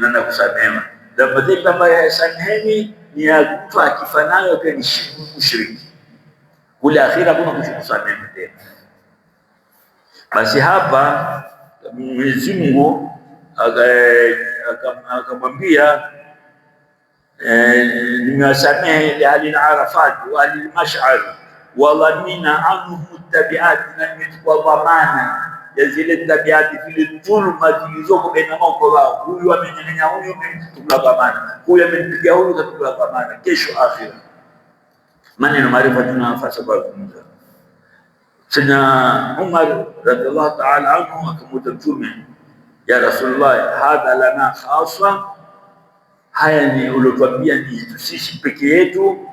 na kusamehewa. Dhambi ambayo hayasamehewi ni ya mtu akifanayo pia ni shirki, kule akhira kuna kusamehe tena. Basi hapa Mwenyezi Mungu akamwambia nimewasamehe li ahli Arafat wa ahli al-mash'ar wa dhamina anhum tabi'at, na nimechukua dhamana ya zile tabiati, zile dhulma zilizoko baina yao wao. Huyu amenyang'anya huyu, tukula dhamana, huyu amempiga huyu, tukula dhamana kesho akhira. Maneno maarifa tuna nafasi kwa kumza. Sayyidina Umar radhiallahu ta'ala anhu akamuuliza Mtume, ya Rasulullah, hadha lana khaswa, haya ni uliotuambia ni sisi peke yetu?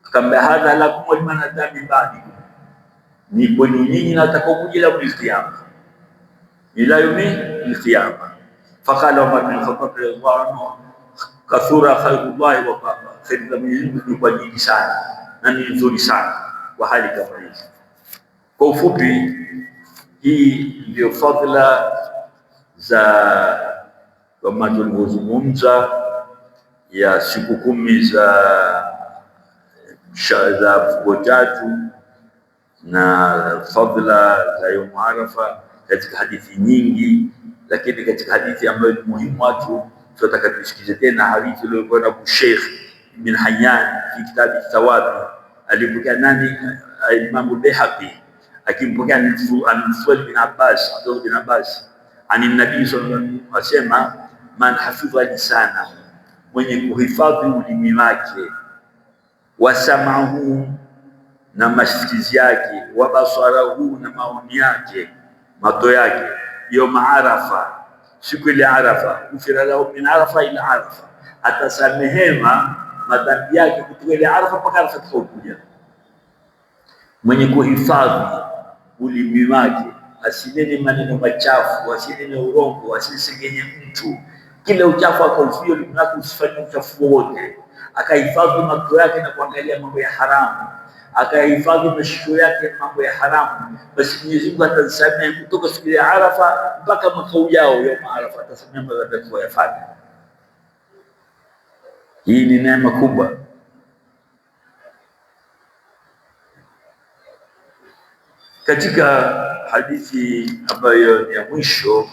Akamwambia hadha lakum wa liman ata min ba'dikum, ni kwenu nyinyi na watakaokuja ila kiyama, ila yaumi kiyama. Faqala Umar bin Khattab radhiallahu anhu, kathura khairullahi wa qaba, khairu za Mwenyezi Mungu ni kwa nyingi sana na ni nzuri sana kwa hali kama hizi. Kwa ufupi, hii ndio fadhila za kama tulivyozungumza ya siku 10 za mfungo tatu na fadhila za Yawm Arafa katika hadithi nyingi, lakini katika hadithi ambayo ni muhimu watu tunataka tusikize tena, hadithi iliyokuwa na Sheikh Ibn Hayyan fi kitabu Thawabi, alipokea nani Imam al-Baihaqi akimpokea an-Fadl bin Abbas, Abdullah bin Abbas ani nabii sallallahu alaihi wasallam asema, man hafidha lisana, mwenye kuhifadhi ulimi wake, wasamahu, na masikizi yake, wabasarahu, na maoni yake, mato yake, yawm Arafa, siku ile Arafa, ghufira lahu min Arafa ila Arafa, atasamehewa madhambi yake kutoka ile Arafa mpaka Arafa itakayokuja. Mwenye kuhifadhi ulimi wake, asinene maneno machafu, asinene urongo, asisengenye mtu, kila uchafu akaufia ulimi wake, usifanye uchafu wote, akahifadhi macho yake na kuangalia mambo ya haramu, akahifadhi mashiko yake mambo ya haramu, basi Mwenyezi Mungu atasamehe kutoka siku ya Arafa mpaka mwaka ujao ya Arafa, atasamehe madhambi aliyofanya. Hii ni neema kubwa. Katika hadithi ambayo ni ya mwisho,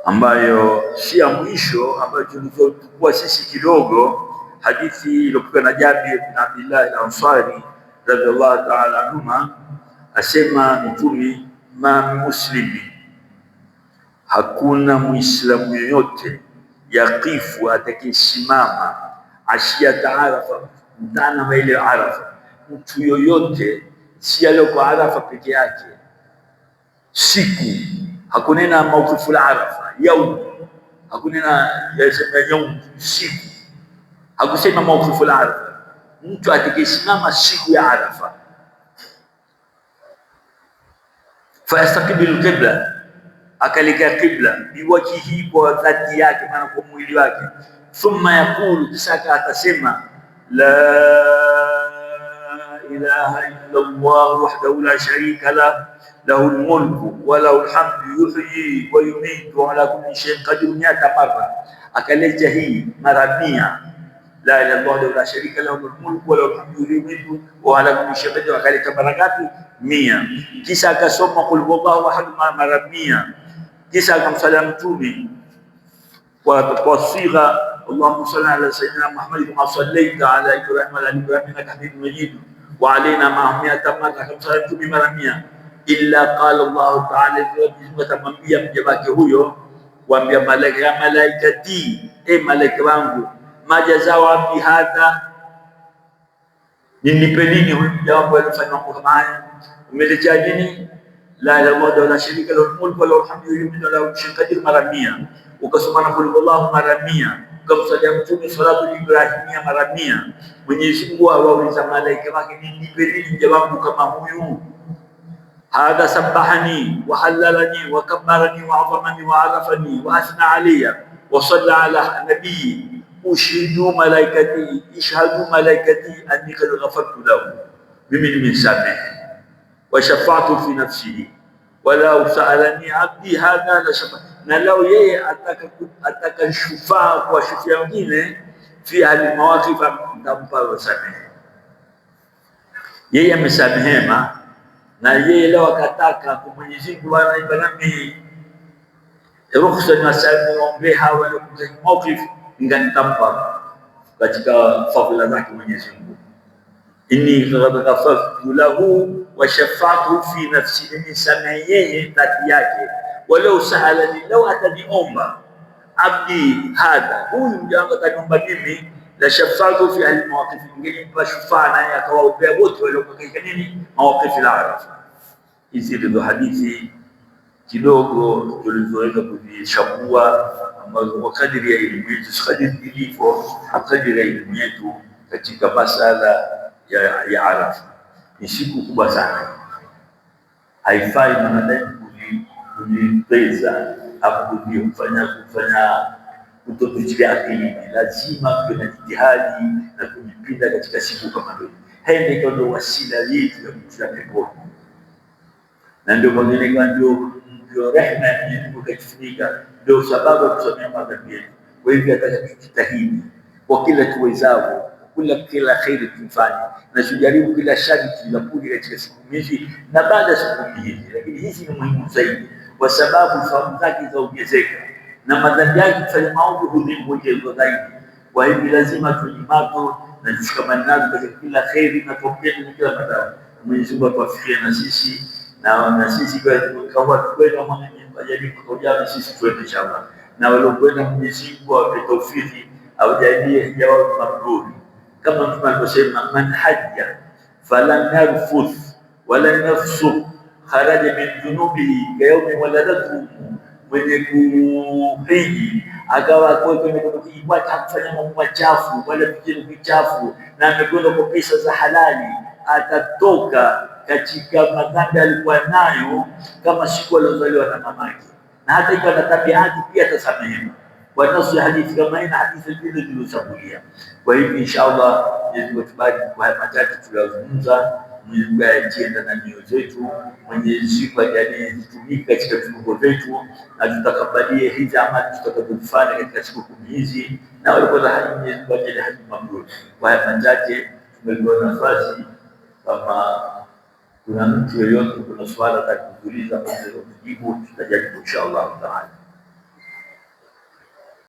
ambayo si ya mwisho, ambayo tulizochukua sisi kidogo, hadithi iliyokuwa na Jabir bin Abdullah al-Ansari radhiallahu ta'ala anhuma, asema Mtume, ma muslimi, hakuna muislamu yoyote, yaqifu, atakayesimama, ashiyata Arafa, mtana wa ile Arafa, mtu yoyote si aliyoko Arafa peke yake, siku hakunena mawqifu al-Arafa yaum, hakunena yasema yaum, siku hakusema mawqifu al-Arafa, mtu atakayesimama siku ya Arafa, fayastaqibilu qibla, akalika qibla, biwajhihi, kwa dhati yake, maana kwa mwili wake, thumma yaqulu, kisha atasema la ilaha illa Allah wahdahu la sharika lah, lahul mulku wa lahul hamdu, yuhyi wa yumiitu wa ala kulli shay'in qadir, 100 mara. Akaleta hii mara 100, la ilaha illa Allah wahdahu la sharika lah, lahul mulku wa lahul hamdu yumiitu wa ala kulli shay'in qadir. Akaleta mara ngapi? 100. Kisha akasoma qul huwallahu ahad mara 100. Kisha akamsalia Mtume kwa sigha Allahumma salli ala sayyidina Muhammad kama sallaita ala Ibrahim wa ala Ibrahim innaka Hamidum Majid, wa alaina ma 100 mara, akamsalia Mtume mara 100. Illa qala Allah ta'ala, atamwambia mja wake huyo, kuambia malaika, ya malaikati, malaika wangu, majazao abdi hadha, ninipe nini huyu mja wangu alifanya mambo kama haya? Umeletea nini? La ilaha illallah wala sharika lahu, mulku wa lahu alhamdu yuhyi wa lahu shay'un qadir mara 100. Ukasoma na qul huwallahu mara 100, ukamsalia Mtume salatu Ibrahimia mara 100. Mwenyezi Mungu awauliza malaika wake, ninipe nini mja wangu kama huyu? Hadha sabbahani wa halalani wa kabbarani wa azamani wa arafani wa asna alayya wa salla ala nabiyyi, ushhidu malaikati, ishhadu malaikati anni qad ghafartu lahu, mimi nimesamehe, wa shafa'tu fi nafsihi wa law sa'alani abdi hadha la shafa, na lau yeye ataka shufaa kwa shufia wengine, fi hali mawaqif, nitampa wasamehe. Yeye amesamehema, na yeye leo akataka kwa Mwenyezi Mungu, anaiba nami ruhusa ni wasamehe hawa wale kwenye mawqif, inganitampa katika fadhila zake Mwenyezi Mungu. Inni ghafartu lahu wa shafa'tu fi nafsi, nisamehe yeye dhati yake, walau sa'alani, lau ataniomba abdi hadha, huyu mja wangu ataniomba mimi, la shafa'tu fi ahli mawaqif, ningempa shufaa naye akawaombea wote waliokuwa katika nini, mawaqif al-Arafa. Hizi ndio hadithi kidogo tulizoweza kuzishambua, ambazo kwa kadiri ya elimu yetu, kadiri ilivyo, kadiri ya elimu yetu katika masala ya Arafa. Ni siku kubwa sana, haifai mwanadamu kujipeza hapo kufanya kutokujilia akili. Lazima kuwe na jitihadi na kujipinda katika siku kama hiyo. Hii ndio wasila yetu ya kufikia peponi, na ndio mwingine ndio rehema ya Mwenyezi Mungu katifika, ndio sababu ya kusamea madhambi yetu. Kwa hivyo atakatujitahidi kwa kila tuwezavyo, kila kheri tufanye, na tujaribu kila shari tuyapuke katika siku hizi na baada ya siku hizi. Lakini hizi ni muhimu zaidi, kwa sababu thawabu zake zaongezeka na madhambi yake kufanya maovu huongezeka zaidi. Kwa hivyo lazima tujimato na tushikamane nazo katika kila kheri na tuombee kila madhambi. Mwenyezi Mungu atuwafikie na sisi na sisi kwa kwenda Mwenyezi ajalipe kwa ujao, sisi tuende inshallah, na waliokwenda Mwenyezi Mungu awape taufiki, aujalie hijao mabruri, kama Mtume alivyosema, man hajja falam yarfuth wala yafsuq kharaja min dhunubihi kayawmi waladatuhu mwenye kuhiji akawa kwenye kuhiji kwake hakufanya mambo machafu wala vitendo vichafu, na amekwenda kwa pesa za halali, atatoka katika madhambi alikuwa nayo kama siku aliozaliwa na mamake, na hata ikiwa na tabia yake pia atasamehewa kwa nasu ya hadithi kama ina hadithi zile zilizotangulia. Kwa hivyo inshallah, Mwenyezi Mungu tubariki kwa haya machache tuliyozungumza. Mwenyezi Mungu ayatie ndani ya nyoyo zetu, Mwenyezi Mungu ajalie zitumike katika viungo vyetu, na tutakabalie hizi amali tutakazofanya katika siku 10 hizi, na walikuwa haji, Mwenyezi Mungu ajalie haji mabrur. Kwa haya machache tumepewa nafasi, kama kuna mtu yeyote kuna swala la kuuliza au kujibu, tutajaribu inshallah taala.